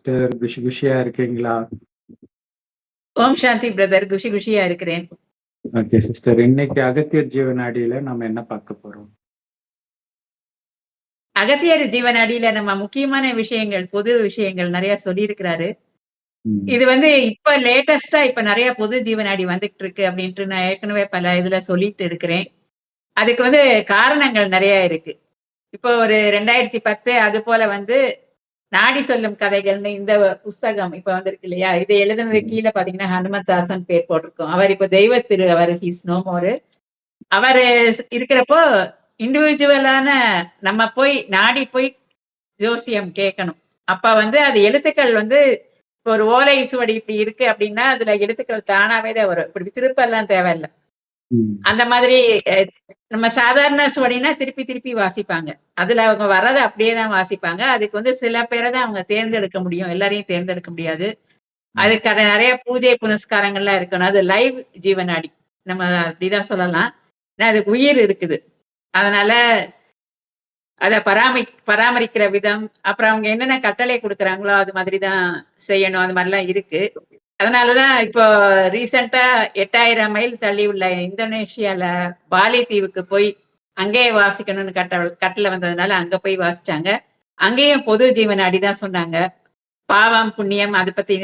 Sister குஷி குஷியா இருக்கீங்களா? ஓம் சாந்தி brother. குஷி குஷியா இருக்கிறேன். Okay sister. இன்னைக்கு அகத்தியர் ஜீவனாடியில நம்ம என்ன பார்க்க போறோம்? அகத்தியர் ஜீவனாடியில நம்ம முக்கியமான விஷயங்கள், பொது விஷயங்கள் நிறைய சொல்லியிருக்கிறாரு. ம். இது இப்ப லேட்டஸ்டா இப்ப நிறைய பொது ஜீவனாடி வந்துகிட்டு இருக்கு அப்படின்ட்டு நான் ஏற்கனவே பல இதுல சொல்லிட்டு இருக்கிறேன். அதுக்கு காரணங்கள் நிறைய இருக்கு. இப்போ ஒரு 2010 அது போல நாடி சொல்லும் கதைகள்னு இந்த புஸ்தகம் இப்ப வந்திருக்கு இல்லையா? இதை எழுதுனது கீழ பாத்தீங்கன்னா ஹனுமந்தாசன் பேர் போட்டிருக்கும். அவர் இப்ப தெய்வ திரு அவர் ஹீஸ் நோ மோர். அவரு இருக்கிறப்போ இண்டிவிஜுவலான நம்ம போய் நாடி போய் ஜோசியம் கேட்கணும். அப்ப அது எழுத்துக்கள் இப்ப ஒரு ஓலை சுவடி இப்படி இருக்கு அப்படின்னா அதுல எழுத்துக்கள் தானாவே தான் வரும். இப்படி திருப்பெல்லாம் தேவையில்ல. ம். அந்த மாதிரி நம்ம சாதாரண சுவடினா திருப்பி திருப்பி வாசிப்பாங்க. அதுல அவங்க வர்றத அப்படியே தான் வாசிப்பாங்க. அதுக்கு சில பேரை தான் அவங்க தேர்ந்தெடுக்க முடியும். எல்லாரையும் தேர்ந்தெடுக்க முடியாது. அதுக்கான நிறைய பூஜை புனஸ்காரங்கள்லாம் இருக்கணும். அது லைவ் ஜீவனாடி. நம்ம அப்படிதான் சொல்லலாம். ஏன்னா அதுக்கு உயிர் இருக்குது. அதனால அத பராமரிக்கிற விதம், அப்புறம் அவங்க என்னென்ன கட்டளை குடுக்குறாங்களோ அது மாதிரி தான் செய்யணும். அது மாதிரிலாம் இருக்கு. அதனாலதான் இப்போ ரீசெண்டா 8000 மைல் தள்ளி உள்ள இந்தோனேஷியால பாலி தீவுக்கு போய் அங்கேயே வாசிக்கணும்னு கட்டளை வந்ததுனால அங்க போய் வாசிச்சாங்க. அங்கேயும் பொது ஜீவனாடி தான் சொன்னாங்க. பாவம், புண்ணியம் அத பத்தி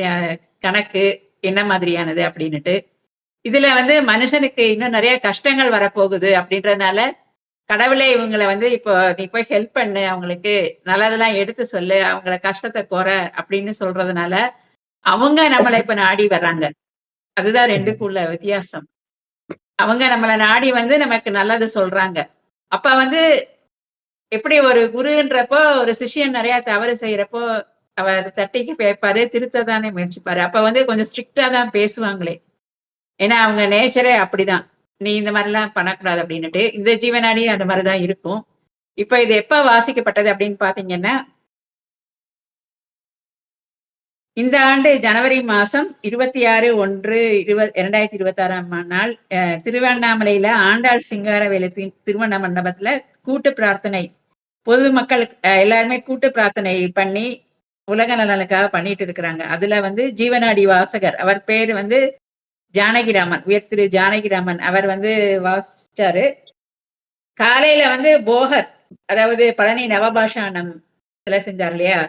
கணக்கு என்ன மாதிரியானது அப்படின்னுட்டு. இதுல மனுஷனுக்கு இன்னும் நிறைய கஷ்டங்கள் வரப்போகுது அப்படின்றதுனால கடவுளே இவங்கள இப்போ நீ போய் ஹெல்ப் பண்ணு, அவங்களுக்கு நல்லதெல்லாம் எடுத்து சொல்லு, அவங்கள கஷ்டத்த குறை அப்படின்னு சொல்றதுனால, அவங்க நம்மள இப்ப நாடி வர்றாங்க. அதுதான் 2க்கும் உள்ள வித்தியாசம். அவங்க நம்மள நாடி நமக்கு நல்லது சொல்றாங்க. அப்ப எப்படி ஒரு குருன்றப்போ ஒரு சிஷ்யன் நிறைய தவறு செய்யறப்போ, அவர் தட்டி கேட்பாரு, திருத்த தானே முயற்சிப்பாரு. அப்ப கொஞ்சம் ஸ்ட்ரிக்ட்டா தான் பேசுவாங்களே. ஏன்னா அவங்க நேச்சரே அப்படிதான். நீ இந்த மாதிரிலாம் பண்ணக்கூடாது அப்படின்னுட்டு. இந்த ஜீவனாடியும் அந்த மாரி தான் இருக்கும். இப்ப இது எப்ப வாசிக்கப்பட்டது அப்படின்னு பார்த்தீங்கன்னா, இந்த ஆண்டு ஜனவரி மாசம் 26/1 2026ஆம் நாள் திருவண்ணாமலையில ஆண்டாள் சிங்காரவேலு திருமண மண்டபத்துல கூட்டு பிரார்த்தனை. பொதுமக்கள் எல்லாருமே கூட்டு பிரார்த்தனை பண்ணி உலக நலனுக்காக பண்ணிட்டு இருக்கிறாங்க. அதுல ஜீவனாடி வாசகர் அவர் பேரு ஜானகிராமன், உயர் திரு ஜானகிராமன் அவர் வாசிச்சாரு. காலையில போகர், அதாவது பழனி நவபாஷானம் சிலை செஞ்சார் இல்லையா?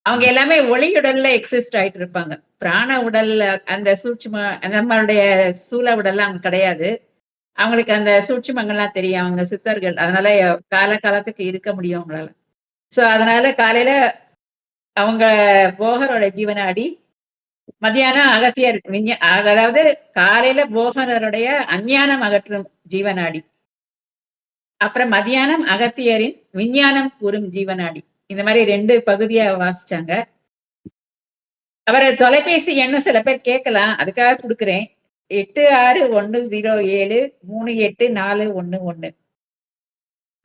அவங்க எல்லாமே ஒளியுடல்ல எக்ஸிஸ்ட் ஆயிட்டு இருப்பாங்க. பிராண உடல்ல அந்த சூட்சும நம்மளுடைய ஸ்தூல உடல்ல அவங்க கிடையாது. அவங்களுக்கு அந்த சூட்சுமங்கள்லாம் தெரியும். அவங்க சித்தர்கள். அதனால காலத்துக்கு இருக்க முடியும் அவங்களால. அதனால காலையில அவங்க போகரோட ஜீவனாடி, மதியானம் அகத்தியர் அதாவது காலையில போகருடைய அஞ்ஞானம் அகற்றும் ஜீவனாடி. அப்புறம் மதியானம் அகத்தியரின் விஞ்ஞானம் கூறும் ஜீவனாடி. இந்த மாதிரி 2 பகுதியா வாசிச்சாங்க. அவர தொலைபேசி எண்ணும் சில பேர் கேட்கலாம். அதுக்காக குடுக்குறேன். 8610738411.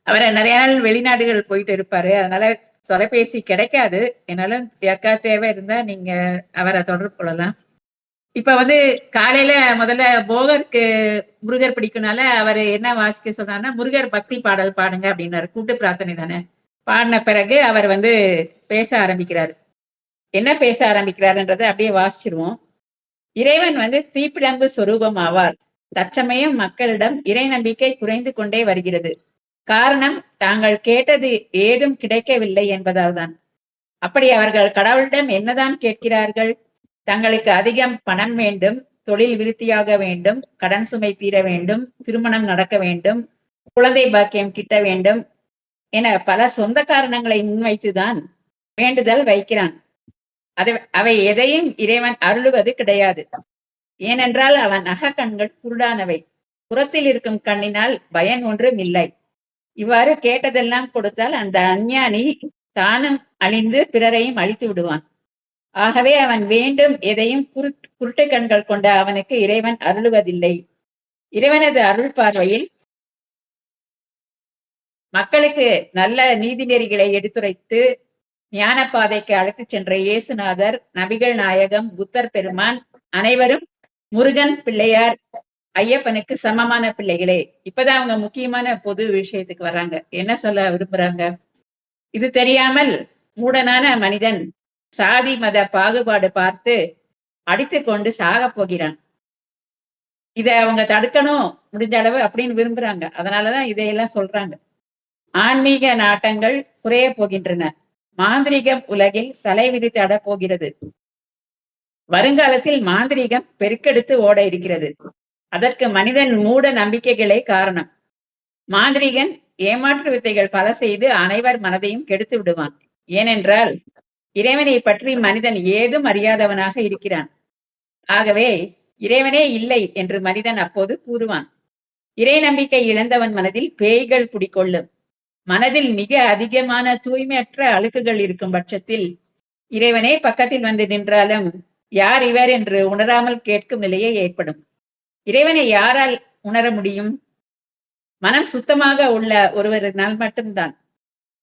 அவர நிறைய நாள் வெளிநாடுகள் போயிட்டு இருப்பாரு. அதனால தொலைபேசி கிடைக்காது. என்னால யாருக்காவது தேவை இருந்தா நீங்க அவர தொடர்பு கொள்ளலாம். இப்ப காலையில முதல்ல போகருக்கு முருகர் பிடிக்கும்னால அவரு என்ன வாசிக்க சொன்னார்னா, முருகர் பக்தி பாடல் பாடுங்க அப்படின்னாரு. கூட்டு பிரார்த்தனை தானே. பாடின பிறகு அவர் பேச ஆரம்பிக்கிறாரு. என்ன பேச ஆரம்பிக்கிறாருன்றத அப்படியே வாசிச்சிருவோம். இறைவன் தீப்பிழம்பு சொரூபம் ஆவார். தற்சமயம் மக்களிடம் இறை நம்பிக்கை குறைந்து கொண்டே வருகிறது. காரணம் தாங்கள் கேட்டது ஏதும் கிடைக்கவில்லை என்பதால்தான். அப்படி அவர்கள் கடவுளிடம் என்னதான் கேட்கிறார்கள்? தங்களுக்கு அதிகம் பணம் வேண்டும், தொழில் விருத்தியாக வேண்டும், கடன் சுமை தீர வேண்டும், திருமணம் நடக்க வேண்டும், குழந்தை பாக்கியம் கிட்ட வேண்டும் என பல சொந்த காரணங்களை முன்வைத்துதான் வேண்டுதல் வைக்கிறான். அவை எதையும் இறைவன் அருளுவது கிடையாது. ஏனென்றால் அவன் அகக்கண்கள் குருடானவை. புறத்தில் இருக்கும் கண்ணினால் பயன் ஒன்றும் இல்லை. இவ்வாறு கேட்டதெல்லாம் கொடுத்தால் அந்த அஞ்ஞானி தானும் அழிந்து பிறரையும் அழித்து விடுவான். ஆகவே அவன் வேண்டும் எதையும் குருட்டு கண்கள் கொண்ட அவனுக்கு இறைவன் அருளுவதில்லை. இறைவனது அருள் பார்வையில் மக்களுக்கு நல்ல நீதி நெறிகளை எடுத்துரைத்து ஞான பாதைக்கு அழைத்துச் சென்ற இயேசுநாதர், நபிகள் நாயகம், புத்தர் பெருமான் அனைவரும் முருகன், பிள்ளையார், ஐயப்பனுக்கு சமமான பிள்ளைகளே. இப்பதான் அவங்க முக்கியமான பொது விஷயத்துக்கு வர்றாங்க. என்ன சொல்ல விரும்புறாங்க? இது தெரியாமல் மூடனான மனிதன் சாதி மத பாகுபாடு பார்த்து அடித்துக் கொண்டு சாகப் போகிறான். இத அவங்க தடுக்கணும் முடிஞ்ச அளவு அப்படின்னு விரும்புறாங்க. அதனாலதான் இதையெல்லாம் சொல்றாங்க. ஆன்மீக நாட்டங்கள் குறையப் போகின்றன. மாந்திரீகம் உலகில் தலைவிரித்தாடப் போகிறது. வருங்காலத்தில் மாந்திரீகம் பெருக்கெடுத்து ஓட இருக்கிறது. அதற்கு மனிதன் மூட நம்பிக்கைகளே காரணம். மாந்திரீகன் ஏமாற்று வித்தைகள் பல செய்து அனைவர் மனதையும் கெடுத்து விடுவான். ஏனென்றால் இறைவனை பற்றி மனிதன் ஏதும் அறியாதவனாக இருக்கிறான். ஆகவே இறைவனே இல்லை என்று மனிதன் அப்போது கூறுவான். இறை நம்பிக்கை இழந்தவன் மனதில் பேய்கள் குடிகொள்ளும். மனதில் மிக அதிகமான தூய்மையற்ற அழுக்குகள் இருக்கும் பட்சத்தில் இறைவனே பக்கத்தில் வந்து நின்றாலும் யார் இவர் என்று உணராமல் கேட்கும் நிலையே ஏற்படும். இறைவனை யாரால் உணர முடியும்? மனம் சுத்தமாக உள்ள ஒருவரினால் மட்டும்தான்.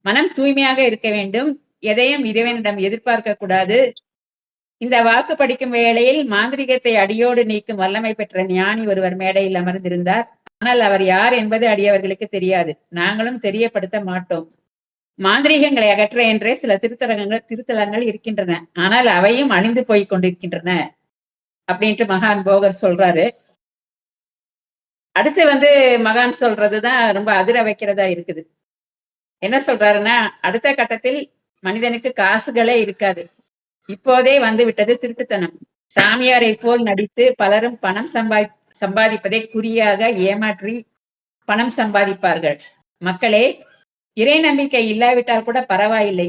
மனம் தூய்மையாக இருக்க வேண்டும். எதையும் இறைவனிடம் எதிர்பார்க்க கூடாது. இந்த வாக்கு படிக்கும் வேளையில் மாந்திரிகத்தை அடியோடு நீக்கும் வல்லமை பெற்ற ஞானி ஒருவர் மேடையில் அமர்ந்திருந்தார். ஆனால் அவர் யார் என்பது அடியவர்களுக்கு தெரியாது. நாங்களும் தெரியப்படுத்த மாட்டோம். மாந்திரீகங்களை அகற்ற என்றே சில திருத்தலங்கள் இருக்கின்றன. ஆனால் அவையும் அழிந்து போய் கொண்டிருக்கின்றன அப்படின்ட்டு மகான் போகர் சொல்றாரு. அடுத்து மகான் சொல்றதுதான் ரொம்ப அதிர வைக்கிறதா இருக்குது. என்ன சொல்றாருன்னா, அடுத்த கட்டத்தில் மனிதனுக்கு காசுகளே இருக்காது. இப்போதே வந்து விட்டது திருட்டுத்தனம். சாமியாரை போல் நடித்து பலரும் பணம் சம்பாதிப்பதை குறியாக ஏமாற்றி பணம் சம்பாதிப்பார்கள். மக்களே, இறை நம்பிக்கை இல்லாவிட்டால் கூட பரவாயில்லை.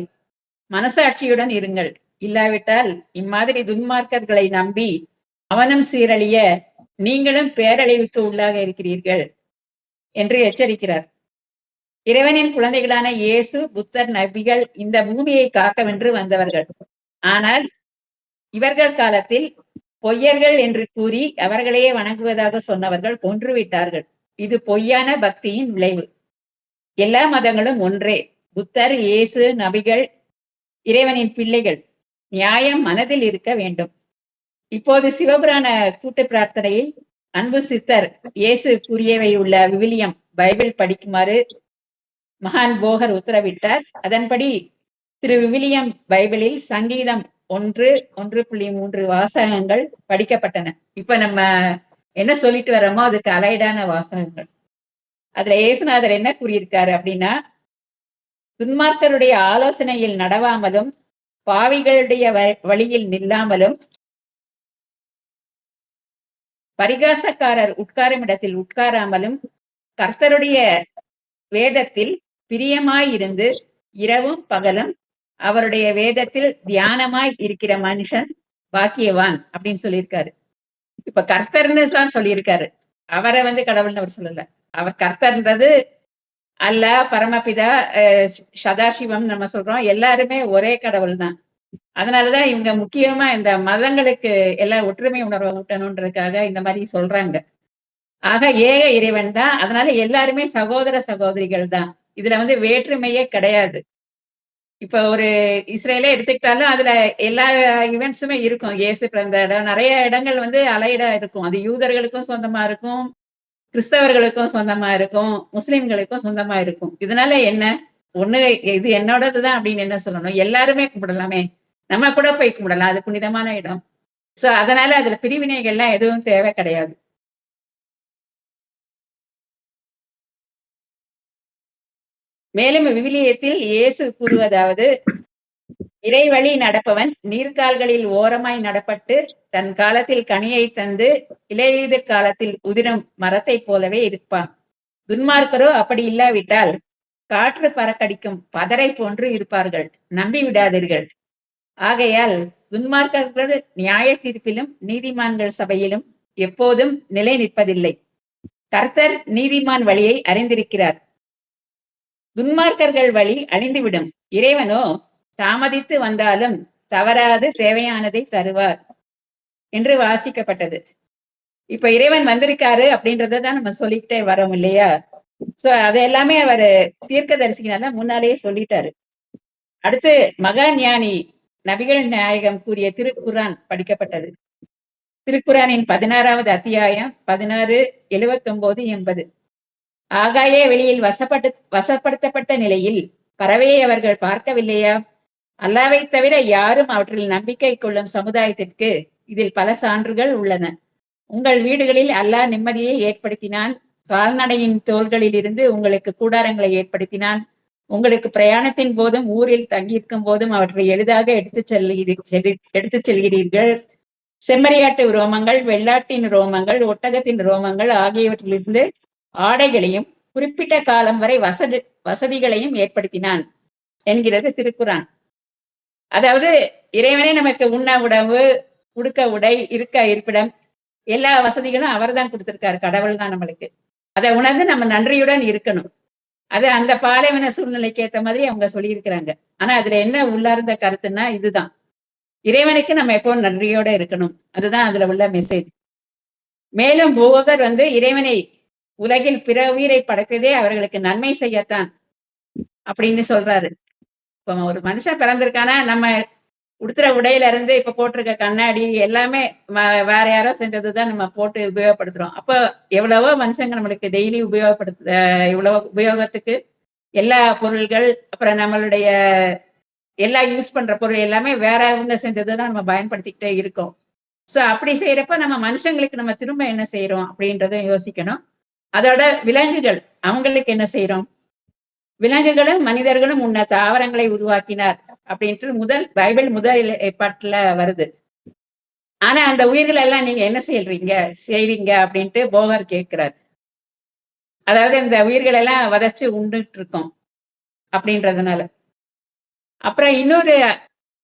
மனசாட்சியுடன் இருங்கள். இல்லாவிட்டால் இம்மாதிரி துன்மார்க்கர்களை நம்பி அவனும் சீரழிய நீங்களும் பேரழிவுக்கு உள்ளாக இருக்கிறீர்கள் என்று எச்சரிக்கிறார். இறைவனின் குழந்தைகளான இயேசு, புத்தர், நபிகள் இந்த பூமியை காக்கவென்று வந்தவர்கள். ஆனால் இவர்கள் காலத்தில் பொய்யர்கள் என்று கூறி அவர்களையே வணங்குவதாக சொன்னவர்கள் கொன்றுவிட்டார்கள். இது பொய்யான பக்தியின் விளைவு. எல்லா மதங்களும் ஒன்றே. புத்தர், இயேசு, நபிகள் இறைவனின் பிள்ளைகள். நியாயம் மனதில் இருக்க வேண்டும். இப்போது சிவபுராண கூட்டு பிரார்த்தனையில் அன்பு சித்தர் இயேசு கூறியவை உள்ள விவிலியம் பைபிள் படிக்குமாறு மகான் போகர் உத்தரவிட்டார். அதன்படி திரு விவிலியம் பைபிளில் சங்கீதம் 1:3 வாசகங்கள் படிக்கப்பட்டன. இப்ப நம்ம என்ன சொல்லிட்டு வரோமோ அதுக்கு அலைடான வாசகங்கள். அதுல இயேசுநாதர் என்ன கூறியிருக்காரு அப்படின்னா, துன்மார்க்கருடைய ஆலோசனையில் நடவாமலும் பாவிகளுடைய வழியில் நில்லாமலும் பரிகாசக்காரர் உட்காரும் இடத்தில் உட்காராமலும் கர்த்தருடைய வேதத்தில் பிரியமாயிருந்து இரவும் பகலும் அவருடைய வேதத்தில் தியானமாய் இருக்கிற மனுஷன் பாக்கியவான் அப்படின்னு சொல்லியிருக்காரு. இப்ப கர்த்தர்னு தான் சொல்லியிருக்காரு. அவரை கடவுள்னு அவர் சொல்லல. அவர் கர்த்தர்ன்றது அல்ல, பரமபிதா, சதாசிவம் நம்ம சொல்றோம். எல்லாருமே ஒரே கடவுள் தான். அதனாலதான் இவங்க முக்கியமா இந்த மதங்களுக்கு எல்லாம் ஒற்றுமை உணர்வை ஊட்டணுன்றதுக்காக இந்த மாதிரி சொல்றாங்க. ஆக ஏக இறைவன் தான். அதனால எல்லாருமே சகோதர சகோதரிகள் தான். இதுல வேற்றுமையே கிடையாது. இப்ப ஒரு இஸ்ரேலே எடுத்துக்கிட்டாலும் அதுல எல்லா ஈவெண்ட்ஸுமே இருக்கும். இயேசு பிறந்த இடம், நிறைய இடங்கள் அலையிடா இருக்கும். அது யூதர்களுக்கும் சொந்தமா இருக்கும், கிறிஸ்தவர்களுக்கும் சொந்தமா இருக்கும், முஸ்லிம்களுக்கும் சொந்தமா இருக்கும். இதனால என்ன, ஒண்ணு இது என்னோடதுதான் அப்படின்னு என்ன சொல்லணும்? எல்லாருமே கும்பிடலாமே. நம்ம கூட போய் கும்பிடலாம். அது புனிதமான இடம். சோ அதனால அதுல பிரிவினைகள்லாம் எதுவும் தேவை கிடையாது. மேலும் விவிலியத்தில் இயேசு கூறுவதாவது, இறைவழி நடப்பவன் நீர்க்கால்களில் ஓரமாய் நடப்பட்டு தன் காலத்தில் கனியை தந்து இலையுதிர் காலத்தில் உதிரும் மரத்தை போலவே இருப்பான். துன்மார்க்கரோ அப்படி இல்லாவிட்டால் காற்று பறக்கடிக்கும் பதரை போன்று இருப்பார்கள். நம்பி விடாதீர்கள். ஆகையால் துன்மார்க்கர்கள் நியாய தீர்ப்பிலும் நீதிமான்கள் சபையிலும் எப்போதும் நிலை நிற்பதில்லை. கர்த்தர் நீதிமான் வழியை அறிந்திருக்கிறார். துன்மார்க்கர்கள் வழி அழிந்துவிடும். இறைவனோ தாமதித்து வந்தாலும் தவறாது தேவையானதை தருவார் என்று வாசிக்கப்பட்டது. இப்ப இறைவன் வந்திருக்காரு அப்படின்றதான் நம்ம சொல்லிக்கிட்டே வரோம் இல்லையா? சோ அது எல்லாமே அவரு தீர்க்கதரிசினால முன்னாலேயே சொல்லிட்டாரு. அடுத்து மகா ஞானி நபிகள் நாயகம் கூறிய திருக்குரான் படிக்கப்பட்டது. திருக்குரானின் 16வது அத்தியாயம் 16, 79, 80. ஆகாய வெளியில் வசப்படுத்தப்பட்ட நிலையில் பறவையை அவர்கள் பார்க்கவில்லையா? அல்லாவைத் தவிர யாரும் அவற்றில் நம்பிக்கை கொள்ளும் சமுதாயத்திற்கு இதில் பல சான்றுகள் உள்ளன. உங்கள் வீடுகளில் அல்லாஹ் நிம்மதியை ஏற்படுத்தினான். கால்நடையின் தோள்களில் இருந்து உங்களுக்கு கூடாரங்களை ஏற்படுத்தினான். உங்களுக்கு பிரயாணத்தின் போதும் ஊரில் தங்கியிருக்கும் போதும் அவற்றை எளிதாக எடுத்துச் செல்கிறீர்கள். செம்மறியாட்டு ரோமங்கள், வெள்ளாட்டின் ரோமங்கள், ஒட்டகத்தின் ரோமங்கள் ஆகியவற்றிலிருந்து ஆடைகளையும் குறிப்பிட்ட காலம் வரை வசதிகளையும் ஏற்படுத்தினான் என்கிறது திருக்குரான். அதாவது இறைவனே நமக்கு உண்ண உணவு, உடுக்க உடை, இருக்க இருப்பிடம், எல்லா வசதிகளும் அவர் தான் கொடுத்திருக்காரு. கடவுள் தான் நம்மளுக்கு. அதை உணர்ந்து நம்ம நன்றியுடன் இருக்கணும். அது அந்த பாலைவன சூழ்நிலைக்கு ஏத்த மாதிரி அவங்க சொல்லியிருக்கிறாங்க. ஆனா அதுல என்ன உள்ளார்ந்த கருத்துன்னா இதுதான். இறைவனுக்கு நம்ம எப்பவும் நன்றியோட இருக்கணும். அதுதான் அதுல உள்ள மெசேஜ். மேலும் போகர் இறைவனை உலகில் பிற உயிரை படைத்ததே அவர்களுக்கு நன்மை செய்யத்தான் அப்படின்னு சொல்றாரு. இப்ப ஒரு மனுஷன் பிறந்திருக்கானா, நம்ம உடுத்துற உடையில இருந்து இப்ப போட்டிருக்க கண்ணாடி எல்லாமே வேற யாரோ செஞ்சதுதான் நம்ம போட்டு உபயோகப்படுத்துறோம். அப்ப எவ்வளவோ மனுஷங்க நம்மளுக்கு டெய்லி இவ்வளவு உபயோகத்துக்கு எல்லா பொருள்கள், அப்புறம் நம்மளுடைய எல்லா யூஸ் பண்ற பொருள் எல்லாமே வேறவங்க செஞ்சதுதான் நம்ம பயன்படுத்திக்கிட்டே இருக்கோம். சோ அப்படி செய்யறப்ப நம்ம மனுஷங்களுக்கு நம்ம திரும்ப என்ன செய்யறோம் அப்படின்றத யோசிக்கணும். அதோட விலங்குகள், அவங்களுக்கு என்ன செய்யறோம்? விலங்குகளும் மனிதர்களும் உன்ன தாவரங்களை உருவாக்கினார் அப்படின்ட்டு பைபிள் முதல் ஏற்பாட்டுல வருது. ஆனா அந்த உயிர்கள் எல்லாம் நீங்க என்ன செய்வீங்க அப்படின்ட்டு போகர் கேட்கிறார். அதாவது இந்த உயிர்கள் எல்லாம் வதச்சு உண்டுட்டு இருக்கோம் அப்படின்றதுனால. அப்புறம் இன்னொரு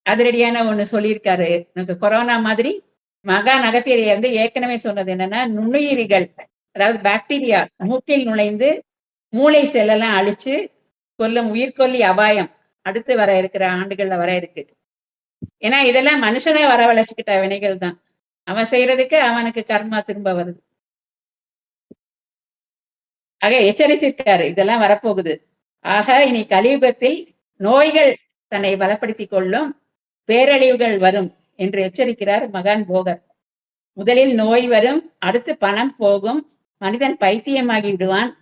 அதிரடியான ஒண்ணு சொல்லியிருக்காரு. எனக்கு கொரோனா மாதிரி மகான் அகத்தியர் ஏற்கனவே சொன்னது என்னன்னா, நுண்ணுயிரிகள், அதாவது பாக்டீரியா மூக்கில் நுழைந்து மூளை செல்லெல்லாம் அழிச்சு கொல்லும் உயிர்கொல்லி அபாயம் அடுத்து வர இருக்கிற ஆண்டுகள்ல வர இருக்கு. ஏன்னா இதெல்லாம் மனுஷனை வரவழைச்சுக்கிட்ட வினைகள் தான். அவன் செய்யறதுக்கு அவனுக்கு கர்மா திரும்ப வருது. ஆக எச்சரித்திருக்காரு, இதெல்லாம் வரப்போகுது. ஆக இனி கலியுகத்தில் நோய்கள் தன்னை பலப்படுத்திக் கொள்ளும், பேரழிவுகள் வரும் என்று எச்சரிக்கிறார் மகான் போகர். முதலில் நோய் வரும், அடுத்து பணம் போகும், மனிதன் பைத்தியமாகி விடுவான்.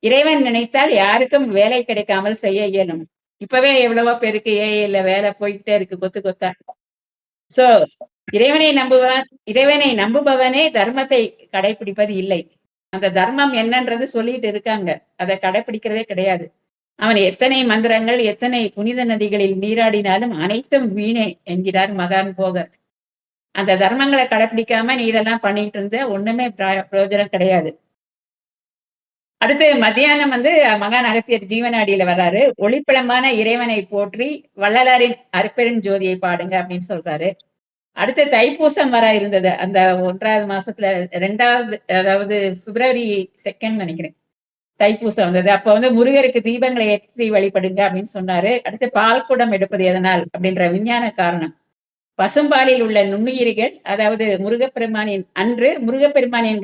இறைவன் நினைத்தால் யாருக்கும் வேலை கிடைக்காமல் செய்ய இயலும். இப்பவே எவ்வளவோ பேருக்கு ஏஐல வேலை போய்கிட்டே இருக்கு கொத்து கொத்தா. சோ இறைவனை நம்புபவனே தர்மத்தை கடைபிடிப்பது இல்லை. அந்த தர்மம் என்னன்றது சொல்லிட்டு இருக்காங்க, அதை கடைபிடிக்கிறதே கிடையாது. அவன் எத்தனை மந்திரங்கள், எத்தனை புனித நதிகளில் நீராடினாலும் அனைத்தும் வீணே என்கிறார் மகான் போகர். அந்த தர்மங்களை கடைபிடிக்காம நீ இதெல்லாம் பண்ணிட்டு இருந்த ஒண்ணுமே பிரயோஜனம் கிடையாது. அடுத்து மத்தியானம் மகான் அகத்தியர் ஜீவனாடியில வர்றாரு. ஒளிப்பிளமான இறைவனை போற்றி வள்ளலாரின் அருப்பெரும் ஜோதியை பாடுங்க அப்படின்னு சொல்றாரு. அடுத்து தைப்பூசம் வர இருந்தது. அந்த 1வது மாசத்துல 2வது, அதாவது பிப்ரவரி 2 நினைக்கிறேன், தைப்பூசம் வந்தது. அப்ப முருகருக்கு தீபங்களை ஏற்றி வழிபடுங்க அப்படின்னு சொன்னாரு. அடுத்து பால் குடம் எடுப்பது எதனால் அப்படின்ற விஞ்ஞான காரணம். பசும்பாலில் உள்ள நுண்ணுயிரிகள், அதாவது முருகப்பெருமானின்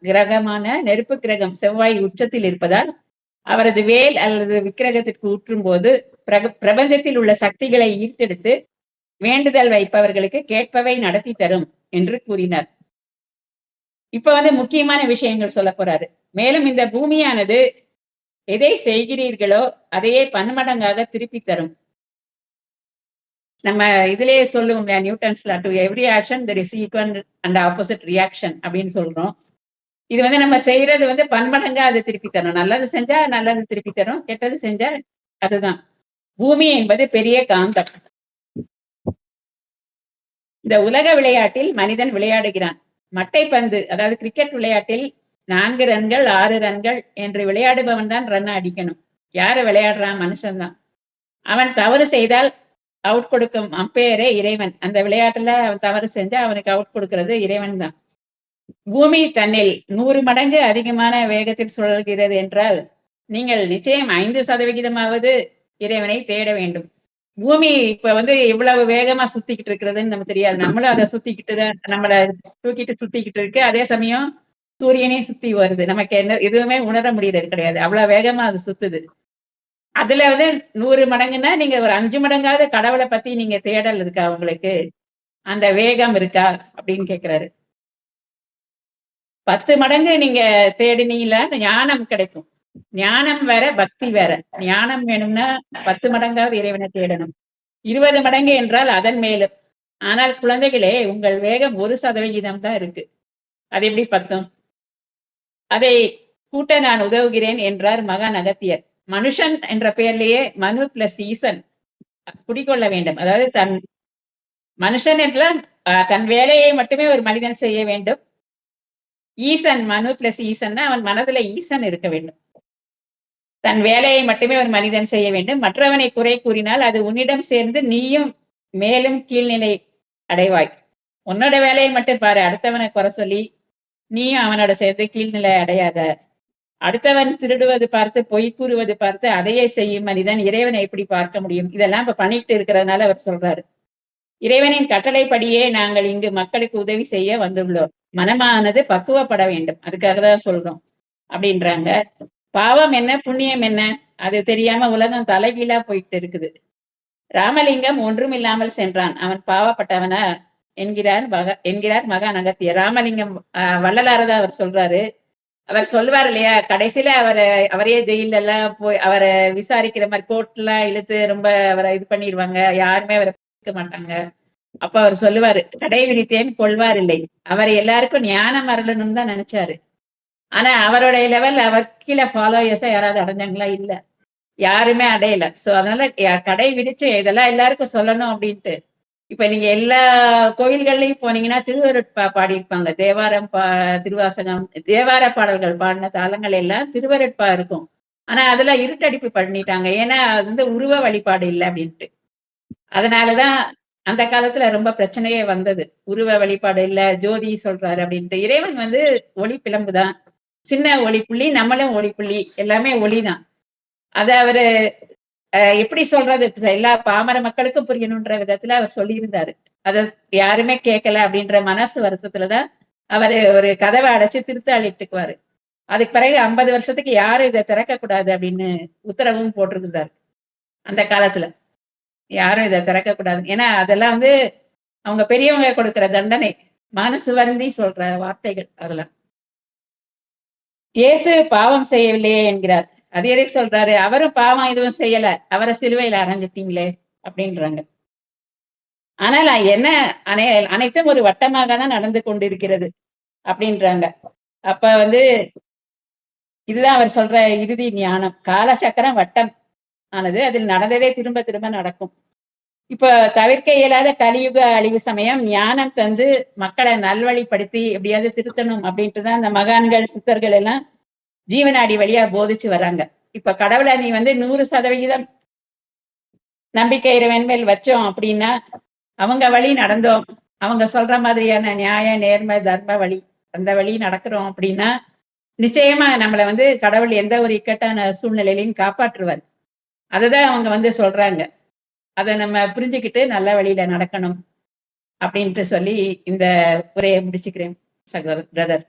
கிரகமான நெருப்பு கிரகம் செவ்வாய் உச்சத்தில் இருப்பதால் அவரது வேல் அல்லது விக்கிரகத்திற்கு ஊற்றும் போது பிரபஞ்சத்தில் உள்ள சக்திகளை ஈர்த்தெடுத்து வேண்டுதல் வைப்பவர்களுக்கு கேட்பவை நடத்தி தரும் என்று கூறினார். இப்ப முக்கியமான விஷயங்கள் சொல்ல போறாரு. மேலும் இந்த பூமியானது எதை செய்கிறீர்களோ அதையே பன்மடங்காக திருப்பி தரும். நம்ம இதுலயே சொல்லுவோம், Newton's law, to every action there is equal and opposite reaction அப்படின்னு சொல்றோம். இது நம்ம செய்யறது பன்மடங்கா அது திருப்பி தரும். நல்லது செஞ்சா நல்லது திருப்பி தரும், கெட்டது செஞ்சா அதுதான். பூமி என்பது பெரிய காந்தம். இந்த உலக விளையாட்டில் மனிதன் விளையாடுகிறான். மட்டைப்பந்து, அதாவது கிரிக்கெட் விளையாட்டில் 4 ரன்கள் 6 ரன்கள் என்று விளையாடுபவன் தான் ரன் அடிக்கணும். யாரு விளையாடுறான்? மனுஷன்தான். அவன் தவறு செய்தால் அவுட் கொடுக்கும் அம்பையரே இறைவன். அந்த விளையாட்டுல அவன் தவறு செஞ்சா அவனுக்கு அவுட் கொடுக்கிறது இறைவன் தான். பூமி தன்னில் 100 மடங்கு அதிகமான வேகத்தில் சுழல்கிறது என்றால் நீங்கள் நிச்சயம் 5% இறைவனை தேட வேண்டும். பூமி இப்ப இவ்வளவு வேகமா சுத்திக்கிட்டு இருக்கிறதுன்னு நமக்கு தெரியாது. நம்மளும் அதை நம்மள தூக்கிட்டு சுத்திக்கிட்டு இருக்கு. அதே சமயம் சூரியனே சுத்தி வருது. நமக்கு எதுவுமே உணர முடியறது கிடையாது. அவ்வளவு வேகமா அது சுத்துது. அதுல 100 மடங்குன்னா நீங்க ஒரு 5 மடங்காவது கடவுளை பத்தி நீங்க தேடல் இருக்கா உங்களுக்கு? அந்த வேகம் இருக்கா அப்படின்னு கேக்குறாரு. 10 மடங்கு நீங்க தேடினீங்களா ஞானம் கிடைக்கும். ஞானம் வேற, பக்தி வேற. ஞானம் வேணும்னா 10 மடங்காவது இறைவனை தேடணும். 20 மடங்கு என்றால் அதன் மேலும். ஆனால் குழந்தைகளே, உங்கள் வேகம் 1% தான் இருக்கு. அது எப்படி பத்தும்? அதை கூட்ட நான் உதவுகிறேன் என்றார் மகான் அகத்தியர். மனுஷன் என்ற பெயர்லேயே மனு பிளஸ் ஈசன் குடிக்கொள்ள வேண்டும். அதாவது மனுஷன் என்றால் தன் வேலையை மட்டுமே ஒரு மனிதன் செய்ய வேண்டும். ஈசன், மனு பிளஸ் ஈசன்னா அவன் மனதுல ஈசன் இருக்க வேண்டும். தன் வேலையை மட்டுமே ஒரு மனிதன் செய்ய வேண்டும். மற்றவனை குறை கூறினால் அது உன்னிடம் சேர்ந்து நீயும் மேலும் கீழ்நிலை அடைவாய். உன்னோட வேலையை மட்டும் பாரு. அடுத்தவனை குறை சொல்லி நீயும் அவனோட சேர்ந்து கீழ்நிலை அடையாத. அடுத்தவன் திருடுவது பார்த்து, பொய் கூறுவது பார்த்து அதையே செய்யும் மனிதன் இறைவனை எப்படி பார்க்க முடியும்? இதெல்லாம் இப்ப பண்ணிட்டு இருக்கிறதுனால அவர் சொல்றாரு. இறைவனின் கட்டளைப்படியே நாங்கள் இங்கு மக்களுக்கு உதவி செய்ய வந்துள்ளோம். மனமானது பக்குவப்பட வேண்டும். அதுக்காக தான் சொல்றோம் அப்படின்றாங்க. பாவம் என்ன, புண்ணியம் என்ன, அது தெரியாம உலகம் தலைகீழா போயிட்டு இருக்குது. ராமலிங்கம் ஒன்றும் இல்லாமல் சென்றான். அவன் பாவப்பட்டவனா என்கிறார் மகான் அகத்தியர். ராமலிங்கம் வள்ளலாரதான் அவர் சொல்றாரு. அவர் சொல்லுவார் இல்லையா, கடைசியில அவரையே ஜெயில எல்லாம் போய் அவரை விசாரிக்கிற மாதிரி கோர்ட்லாம் இழுத்து ரொம்ப அவரை இது பண்ணிடுவாங்க. யாருமே அவரை பார்க்க மாட்டாங்க. அப்ப அவர் சொல்லுவாரு, கடை விரித்தேன் கொள்வார் இல்லை. அவர் எல்லாருக்கும் ஞானம் அருளணும்னு தான் நினைச்சாரு. ஆனா அவருடைய லெவல் அவர் கீழே ஃபாலோயர்ஸா யாராவது அடைஞ்சாங்களா? இல்ல, யாருமே அடையல. சோ அதனால கடை விரிச்சு இதெல்லாம் எல்லாருக்கும் சொல்லணும் அப்படின்ட்டு. இப்ப நீங்க எல்லா கோயில்கள்லயும் போனீங்கன்னா திருவருட்பா பாடியிருப்பாங்க. தேவாரம் திருவாசகம், தேவார பாடல்கள் பாடின தலங்கள் எல்லாம் திருவருட்பா இருக்கும். ஆனா அதுல இருட்டடிப்பு பண்ணிட்டாங்க. ஏன்னா அது வந்து உருவ வழிபாடு இல்லை அப்படின்ட்டு. அதனாலதான் அந்த காலத்துல ரொம்ப பிரச்சனையே வந்தது. உருவ வழிபாடு இல்ல, ஜோதி சொல்றாரு அப்படின்ட்டு. இறைவன் வந்து ஒளி பிளம்புதான். சின்ன ஒளி புள்ளி, நம்மளும் ஒளி புள்ளி, எல்லாமே ஒளிதான். அத அவரு எப்படி சொல்றது, எல்லா பாமர மக்களுக்கும் புரியணுன்ற விதத்துல அவர் சொல்லியிருந்தாரு. அத யாருமே கேட்கல அப்படின்ற மனசு வருத்தத்துலதான் அவரு ஒரு கதவை அடைச்சு திருத்தாளிட்டுக்குவாரு. அதுக்கு பிறகு 50 வருஷத்துக்கு யாரும் இதை திறக்க கூடாது அப்படின்னு உத்தரவும் போட்டிருந்தாரு. அந்த காலத்துல யாரும் இதை திறக்க கூடாது. ஏன்னா அதெல்லாம் வந்து அவங்க பெரியவங்க கொடுக்கிற தண்டனை. மனசு வருந்தி சொல்ற வார்த்தைகள் அதெல்லாம். இயேசு பாவம் செய்யவில்லையே என்கிறார். அது எதுக்கு சொல்றாரு? அவரும் பாவம் எதுவும் செய்யல, அவரை சிலுவையில அரைஞ்சிட்டீங்களே அப்படின்றாங்க. ஆனால் என்ன, அனைத்தும் ஒரு வட்டமாக தான் நடந்து கொண்டிருக்கிறது அப்படின்றாங்க. அப்ப வந்து இதுதான் அவர் சொல்ற இறுதி ஞானம். காலசக்கரம் வட்டம் ஆனது, அதில் நடந்ததே திரும்ப திரும்ப நடக்கும். இப்ப தவிர்க்க இயலாத கலியுக அழிவு சமயம் ஞானம் தந்து மக்களை நல்வழிப்படுத்தி எப்படியாவது திருத்தணும் அப்படின்ட்டுதான் இந்த மகான்கள் சித்தர்கள் எல்லாம் ஜீவனாடி வழியா போதிச்சு வராங்க. இப்ப கடவுளை நீ வந்து 100% நம்பிக்கை இறைவன் மேல் வச்சோம் அப்படின்னா, அவங்க வழி நடந்தோம், அவங்க சொல்ற மாதிரியான நியாய நேர்மை தர்ம வழி, அந்த வழி நடக்கிறோம் அப்படின்னா நிச்சயமா நம்மளை வந்து கடவுள் எந்த ஒரு இக்கட்டான சூழ்நிலையிலையும் காப்பாற்றுவார். அததான் அவங்க வந்து சொல்றாங்க. அதை நம்ம புரிஞ்சுக்கிட்டு நல்ல வழியில நடக்கணும் அப்படின்ட்டு சொல்லி இந்த உரையை முடிச்சுக்கிறேன் பிரதர்.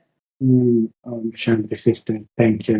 சாந்தி சிஸ்டர், தேங்க்யூ.